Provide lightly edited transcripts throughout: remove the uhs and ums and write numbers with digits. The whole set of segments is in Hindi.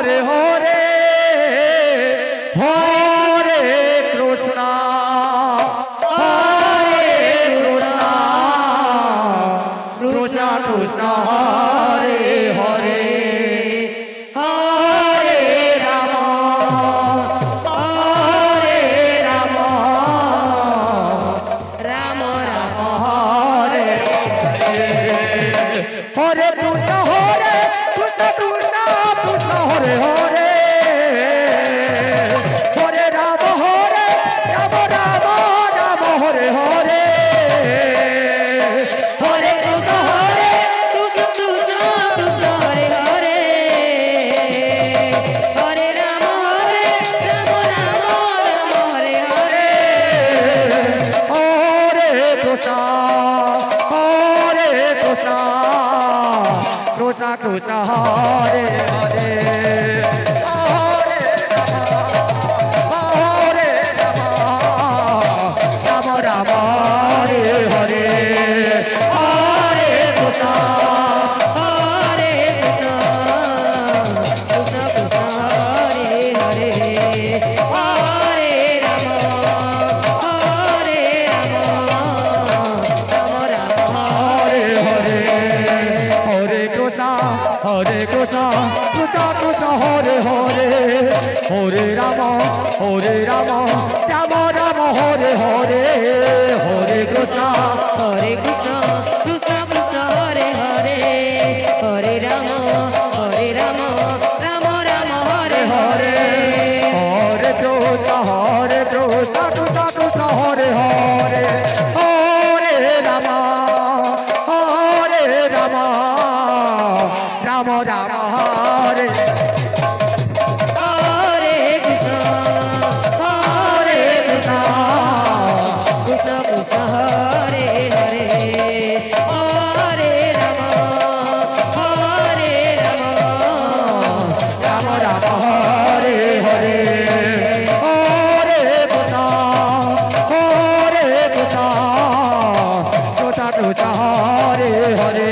Hare Hare Hare Krishna Krishna Krishna Hare Hare Hare Ram Ram Ram Hare Hare Krishna Krishna Krishna Krishna Hare Hare Hare Ram Ram Ram Hare Hare Hare Krishna Krishna Krishna Krishna Hare Hare Hare Ram Ram Ram Hare Hare Hare Krishna Krishna Krishna Hare Hare Hare Ram Ram Hare Hare Hare Krishna Krishna Krishna Hare Hare Hare Ram Ram Ram Hare Hare Hare Krishna Krishna Krishna Hare Hare Hare Ram Ram Ram Hare Hare Hare Krishna Krishna Krishna Hare Hare Hare Ram Ram Ram Hare Hare Hare Krishna Krishna Krishna Hare Hare Hare Ram Ram Ram Hare Hare Krishna Krishna Krishna Hare Hare Hare Ram Ram Ram Hare Hare Hare Krishna Krishna Krishna Hare Hare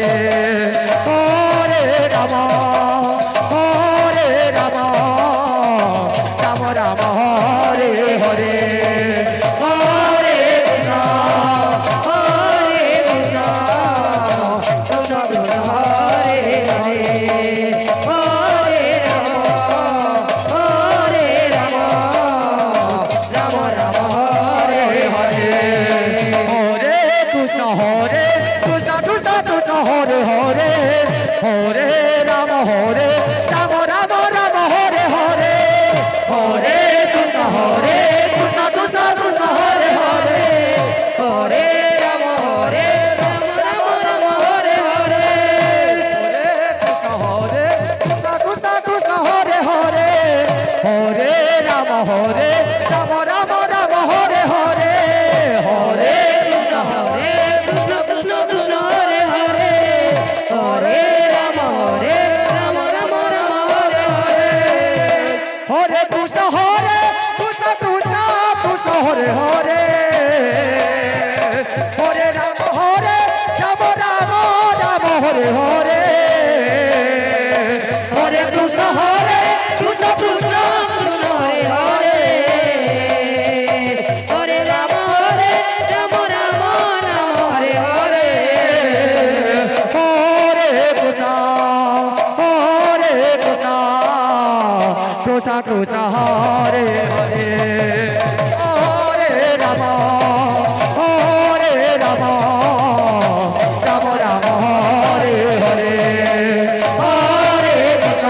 Hare Ram Ram Ram Hare Hare Hare Krishna Krishna Krishna Hare Hare Hare Ram Ram Ram Hare Hare Hare Krishna Krishna Krishna Hare Hare Hare Ram Ram Ram Hare Hare Hare Krishna Krishna Krishna Hare Hare Hare Ram Ram Hare Hare Hare Krishna Krishna Krishna Hare Hare Hare Ram Ram Hare Hare Hare Krishna Krishna Krishna Hare Hare Hare Ram Ram Hare Hare Hare Krishna Krishna Krishna Hare Hare Hare Ram Ram Hare Hare Hare Krishna Krishna Krishna Hare Hare Hare Ram Ram Hare Hare Hare Krishna Krishna Krishna Hare Hare Hare Ram Ram Ram Hare Hare Hare Krishna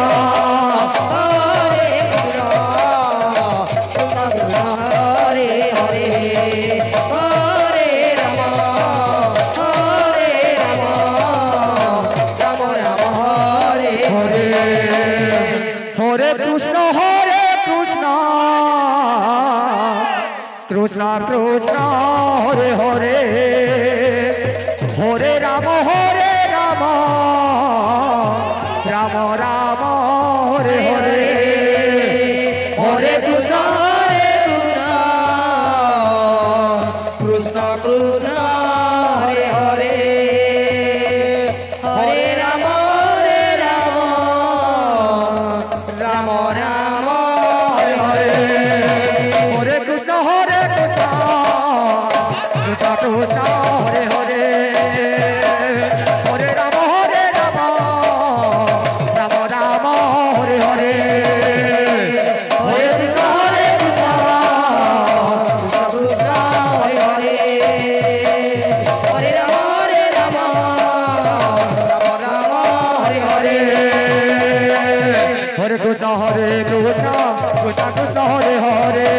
Krishna Krishna Hare Hare Hare Ram Ram Hare Hare Hare Krishna Krishna Krishna Hare Hare Hare Ram Ram Ram Hare Hare Hare Krishna Krishna Krishna Hare Hare Hare Ram Ram Hare Krishna, Krishna Krishna Hare Hare,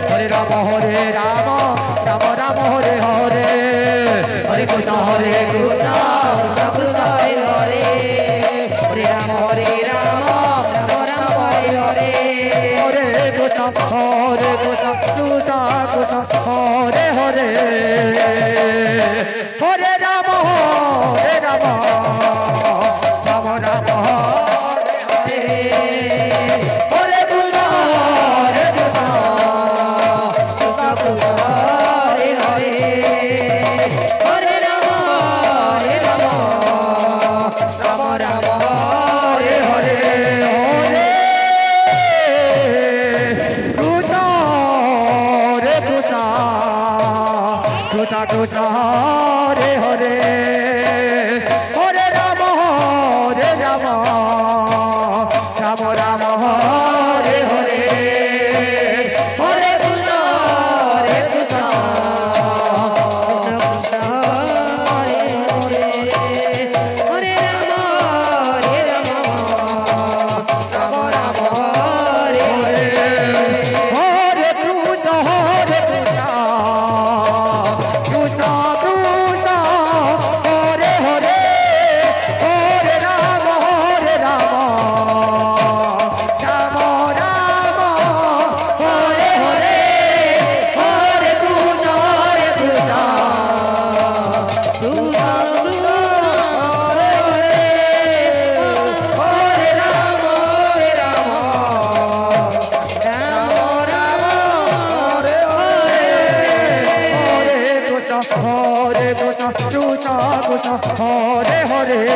Hare Rama Hare Rama, Rama Rama Hare Hare, Hare Krishna Hare Krishna, Krishna Krishna Hare Hare, Hare Rama Hare Rama, Rama Rama Hare Hare, Hare Krishna Hare Krishna, Krishna Krishna Hare Hare, Hare Rama Hare Rama, Rama Rama Hare Hare, Hare Krishna Hare Krishna, Krishna Krishna Hare Hare, Hare Rama Hare Rama, Rama Rama Hare Hare, Hare Krishna Hare Krishna, Krishna Krishna Hare Hare, Hare Rama Hare Rama, Rama Rama Hare Hare, Hare Krishna Hare Krishna, Krishna Krishna Hare Hare, Hare Rama Hare Rama, Rama Rama Hare Hare, Hare Krishna Hare Krishna, Krishna Krishna Hare Hare, Hare Rama Hare Rama, Rama Rama Hare Hare, Hare Krishna Hare Krishna, Krishna Krishna Hare Hare, Hare Rama Hare Rama, Rama Rama Hare Hare, Hare Krishna Hare Krishna, Krishna Krishna Hare Hare.